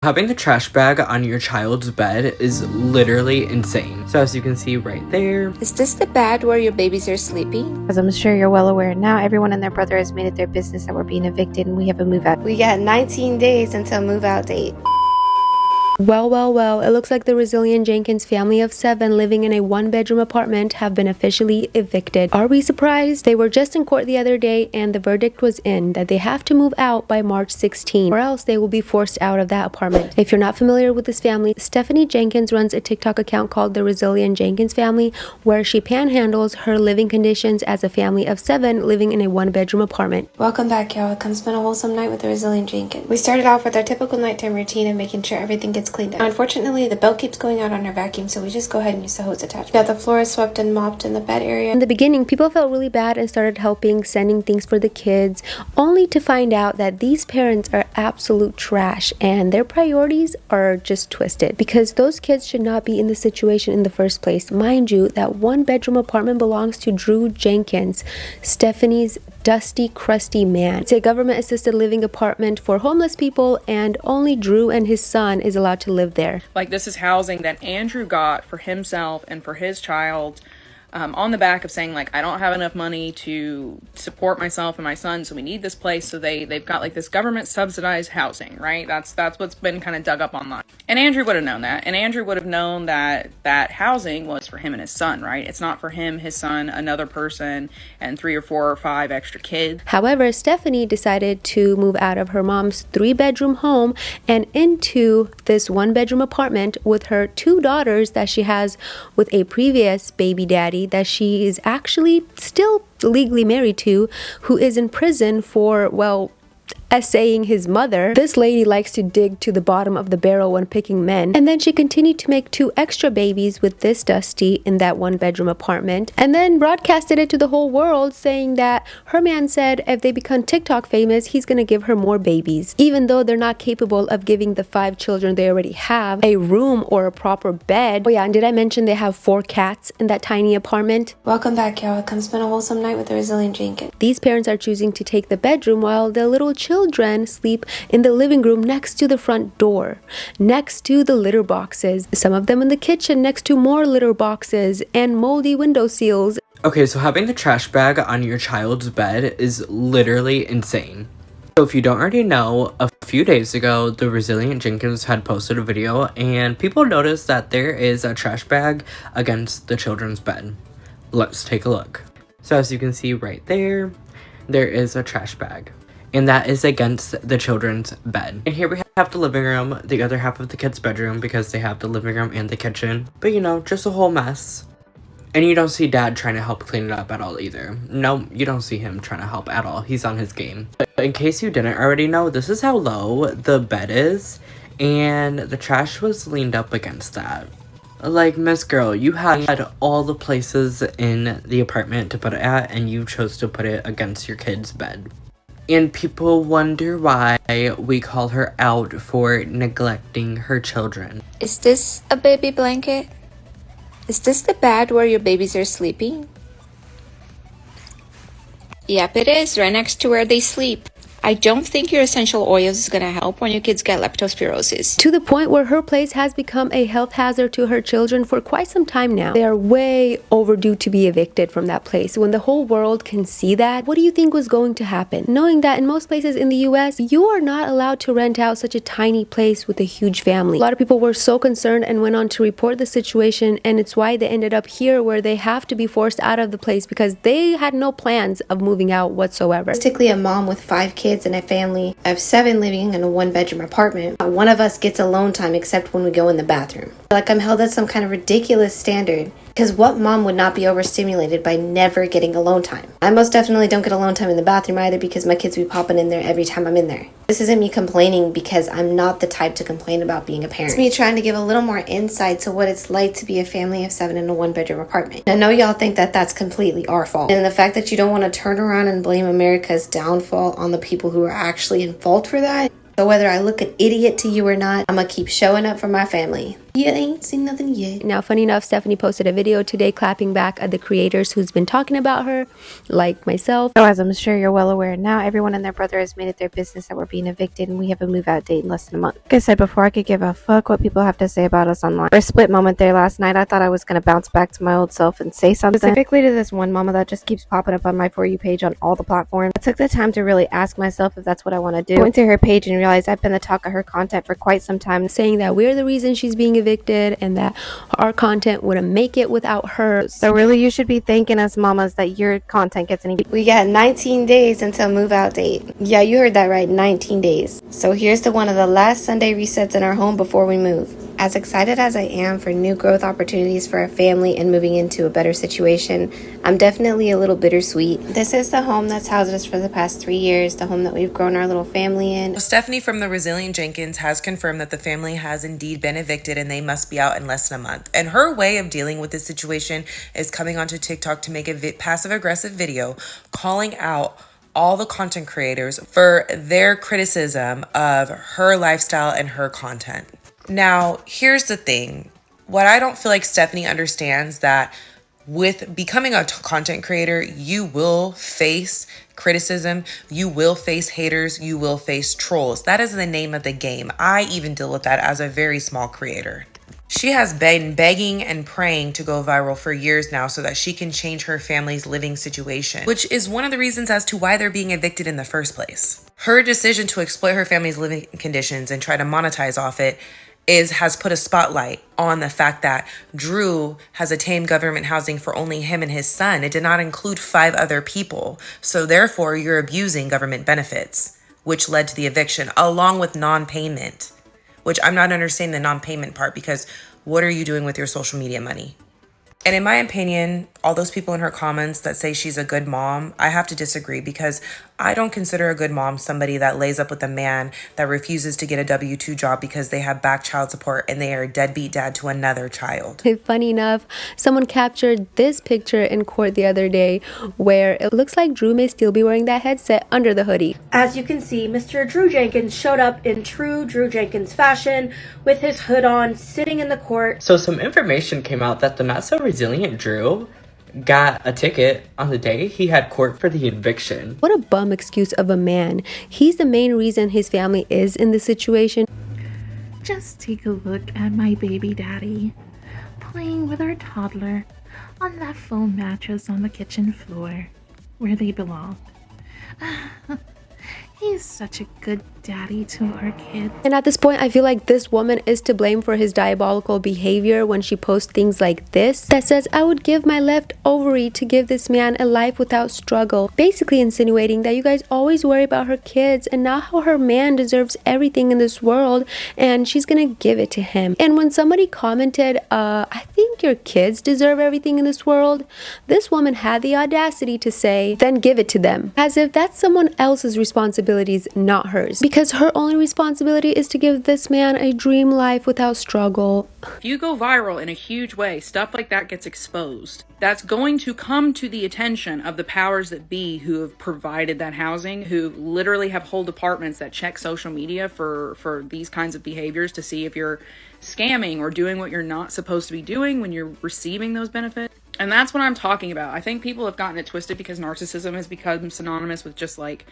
Having the trash bag on your child's bed is literally insane. So as you can see right there. Is this the bed where your babies are sleeping? As I'm sure you're well aware now, everyone and their brother has made it their business that we're being evicted and we have a move out. We got 19 days until move out date. Well, it looks like the Resilience Jenkins family of 7 living in a 1-bedroom apartment have been officially evicted. Are we surprised? They were just in court the other day and the verdict was in that they have to move out by March 16 or else they will be forced out of that apartment. If you're not familiar with this family, Stephanie Jenkins runs a TikTok account called the Resilience Jenkins family where she panhandles her living conditions as a family of 7 living in a 1-bedroom apartment. Welcome back, y'all. Come spend a wholesome night with the Resilience Jenkins. We started off with our typical nighttime routine of making sure everything gets cleaned up. Unfortunately, the belt keeps going out on our vacuum, so we just go ahead and use the hose attachment. Got the floor swept and mopped in the bed area. In the beginning, people felt really bad and started helping, sending things for the kids, only to find out that these parents are absolute trash and their priorities are just twisted because those kids should not be in this situation in the first place. Mind you, that 1-bedroom apartment belongs to Drew Jenkins, Stephanie's dusty, crusty man. It's a government-assisted living apartment for homeless people and only Drew and his son is allowed to live there. Like, this is housing that Andrew got for himself and for his child, on the back of saying, like, I don't have enough money to support myself and my son, so we need this place. So they've got like this government subsidized housing, right? That's what's been kind of dug up online. And Andrew would have known that. And Andrew would have known that that housing was for him and his son, right? It's not for him, his son, another person, and 3 or 4 or 5 extra kids. However, Stephanie decided to move out of her mom's 3-bedroom home and into this 1-bedroom apartment with her 2 daughters that she has with a previous baby daddy that she is actually still legally married to, who is in prison for, well, essaying his mother. This lady likes to dig to the bottom of the barrel when picking men. And then she continued to make 2 extra babies with this Dusty in that 1-bedroom apartment and then broadcasted it to the whole world saying that her man said if they become TikTok famous, he's gonna give her more babies, even though they're not capable of giving the 5 children they already have a room or a proper bed. Oh yeah, and did I mention they have 4 cats in that tiny apartment? Welcome back, y'all. Come spend a wholesome night with the Resilience Jenkins. These parents are choosing to take the bedroom while their little children sleep in the living room next to the front door, next to the litter boxes, some of them in the kitchen next to more litter boxes and moldy window seals. Okay, so having the trash bag on your child's bed is literally insane. So if you don't already know, a few days ago, the Resilience Jenkins had posted a video and people noticed that there is a trash bag against the children's bed. Let's take a look. So as you can see right there, there is a trash bag. And that is against the children's bed. And here we have the living room, the other half of the kids' bedroom because they have the living room and the kitchen. But you know, just a whole mess. And you don't see Dad trying to help clean it up at all either. No, you don't see him trying to help at all. He's on his game. But in case you didn't already know, this is how low the bed is. And the trash was leaned up against that. Like, Miss Girl, you had all the places in the apartment to put it at, and you chose to put it against your kid's bed. And people wonder why we call her out for neglecting her children. Is this a baby blanket? Is this the bed where your babies are sleeping? Yep, it is, right next to where they sleep. I don't think your essential oils is going to help when your kids get leptospirosis. To the point where her place has become a health hazard to her children for quite some time now. They are way overdue to be evicted from that place. When the whole world can see that, what do you think was going to happen? Knowing that in most places in the US, you are not allowed to rent out such a tiny place with a huge family. A lot of people were so concerned and went on to report the situation, and it's why they ended up here where they have to be forced out of the place because they had no plans of moving out whatsoever. Realistically, a mom with 5 kids and a family of 7 living in a 1-bedroom apartment, one of us gets alone time except when we go in the bathroom. Like, I'm held at some kind of ridiculous standard because what mom would not be overstimulated by never getting alone time? I most definitely don't get alone time in the bathroom either because my kids be popping in there every time I'm in there. This isn't me complaining because I'm not the type to complain about being a parent. It's me trying to give a little more insight to what it's like to be a family of 7 in a 1-bedroom apartment. I know y'all think that that's completely our fault. And the fact that you don't want to turn around and blame America's downfall on the people who are actually in fault for that. So whether I look an idiot to you or not, I'm gonna keep showing up for my family. You ain't seen nothing yet. Now, funny enough, Stephanie posted a video today clapping back at the creators who's been talking about her, like myself. So as I'm sure you're well aware now, everyone and their brother has made it their business that we're being evicted, and we have a move-out date in less than a month. Like I said before, I could give a fuck what people have to say about us online. For a split moment there last night, I thought I was going to bounce back to my old self and say something. Specifically to this one mama that just keeps popping up on my For You page on all the platforms. I took the time to really ask myself if that's what I want to do. I went to her page and realized I've been the talk of her content for quite some time, saying that we're the reason she's being evicted and that our content wouldn't make it without her. So really, you should be thanking us mamas that your content gets any. We got 19 days until move out date. Yeah, you heard that right, 19 days. So here's to one of the last Sunday resets in our home before we move. As excited as I am for new growth opportunities for our family and moving into a better situation, I'm definitely a little bittersweet. This is the home that's housed us for the past 3 years, the home that we've grown our little family in. Stephanie from the Resilience Jenkins has confirmed that the family has indeed been evicted and they must be out in less than a month. And her way of dealing with this situation is coming onto TikTok to make a passive-aggressive video calling out all the content creators for their criticism of her lifestyle and her content. Now, here's the thing. What I don't feel like Stephanie understands that with becoming a content creator, you will face criticism, you will face haters, you will face trolls. That is the name of the game. I even deal with that as a very small creator. She has been begging and praying to go viral for years now so that she can change her family's living situation, which is one of the reasons as to why they're being evicted in the first place. Her decision to exploit her family's living conditions and try to monetize off it has put a spotlight on the fact that Drew has attained government housing for only him and his son. It did not include 5 other people. So therefore, you're abusing government benefits, which led to the eviction, along with non-payment, which I'm not understanding the non-payment part, because what are you doing with your social media money? And in my opinion, all those people in her comments that say she's a good mom, I have to disagree, because I don't consider a good mom somebody that lays up with a man that refuses to get a W-2 job because they have back child support and they are a deadbeat dad to another child. Funny enough, someone captured this picture in court the other day where it looks like Drew may still be wearing that headset under the hoodie. As you can see, Mr. Drew Jenkins showed up in true Drew Jenkins fashion with his hood on, sitting in the court. So some information came out that the not so resilient Drew got a ticket on the day he had court for the eviction. What a bum excuse of a man. He's the main reason his family is in this situation. Just take a look at my baby daddy playing with our toddler on that foam mattress on the kitchen floor where they belong. He's such a good daddy to our kids. And at this point, I feel like this woman is to blame for his diabolical behavior when she posts things like this that says, I would give my left ovary to give this man a life without struggle. Basically insinuating that you guys always worry about her kids and not how her man deserves everything in this world and she's gonna give it to him. And when somebody commented, I think your kids deserve everything in this world, this woman had the audacity to say, then give it to them. As if that's someone else's responsibilities, not hers. Because her only responsibility is to give this man a dream life without struggle. If you go viral in a huge way, stuff like that gets exposed. That's going to come to the attention of the powers that be who have provided that housing, who literally have whole departments that check social media for these kinds of behaviors to see if you're scamming or doing what you're not supposed to be doing when you're receiving those benefits. And that's what I'm talking about. I think people have gotten it twisted because narcissism has become synonymous with just like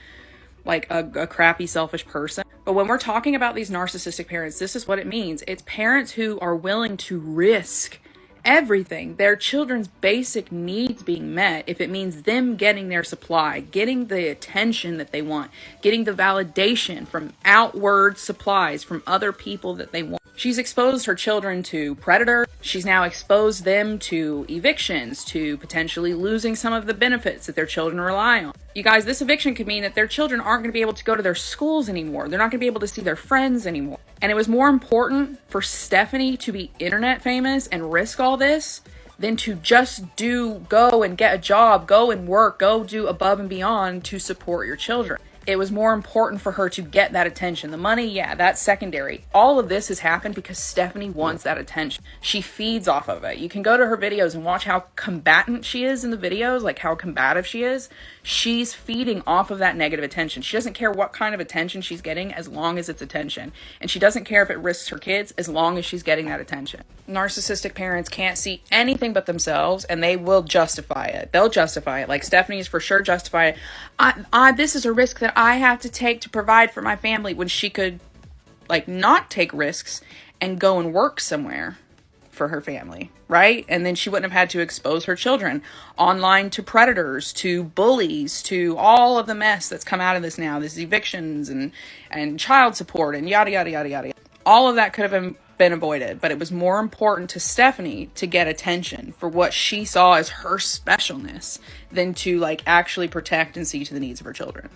a crappy, selfish person. But when we're talking about these narcissistic parents, this is what it means. It's parents who are willing to risk everything, their children's basic needs being met, if it means them getting their supply, getting the attention that they want, getting the validation from outward supplies from other people that they want. She's exposed her children to predators. She's now exposed them to evictions, to potentially losing some of the benefits that their children rely on. You guys, this eviction could mean that their children aren't going to be able to go to their schools anymore. They're not going to be able to see their friends anymore. And it was more important for Stephanie to be internet famous and risk all this than to just go and get a job, go and work, go do above and beyond to support your children. It was more important for her to get that attention. The money, yeah, that's secondary. All of this has happened because Stephanie wants that attention. She feeds off of it. You can go to her videos and watch how combatant she is in the videos, like how combative she is. She's feeding off of that negative attention. She doesn't care what kind of attention she's getting as long as it's attention. And she doesn't care if it risks her kids as long as she's getting that attention. Narcissistic parents can't see anything but themselves, and they will justify it. They'll justify it. Like Stephanie's for sure justify it. This is a risk that I have to take to provide for my family, when she could like not take risks and go and work somewhere for her family, right? And then she wouldn't have had to expose her children online to predators, to bullies, to all of the mess that's come out of this now, this evictions and child support and yada, yada, yada, yada. All of that could have been avoided, but it was more important to Stephanie to get attention for what she saw as her specialness than to like actually protect and see to the needs of her children.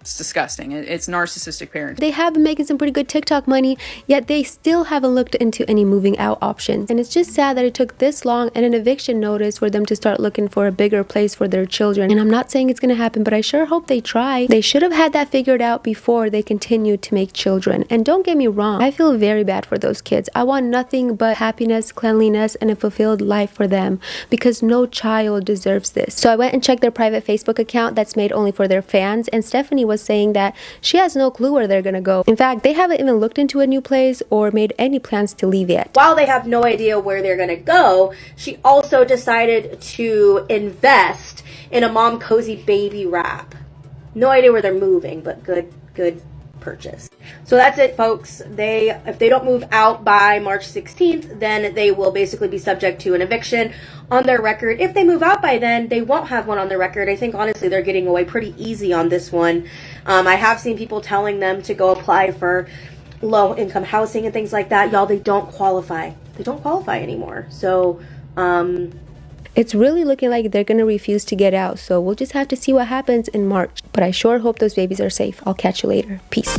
It's disgusting. It's narcissistic parenting. They have been making some pretty good TikTok money, yet they still haven't looked into any moving out options. And it's just sad that it took this long and an eviction notice for them to start looking for a bigger place for their children. And I'm not saying it's going to happen, but I sure hope they try. They should have had that figured out before they continued to make children. And don't get me wrong, I feel very bad for those kids. I want nothing but happiness, cleanliness, and a fulfilled life for them, because no child deserves this. So I went and checked their private Facebook account that's made only for their fans, and Stephanie was saying that she has no clue where they're gonna go. In fact, they haven't even looked into a new place or made any plans to leave yet. While they have no idea where they're going to go, she also decided to invest in a Mom Cozy baby wrap. No idea where they're moving, but good purchase. So that's it, folks. If they don't move out by March 16th, then they will basically be subject to an eviction on their record. If they move out by then, they won't have one on their record. I think honestly they're getting away pretty easy on this one. I have seen people telling them to go apply for low income housing and things like that. Y'all, they don't qualify. They don't qualify anymore. So it's really looking like they're going to refuse to get out. So we'll just have to see what happens in March. But I sure hope those babies are safe. I'll catch you later. Peace.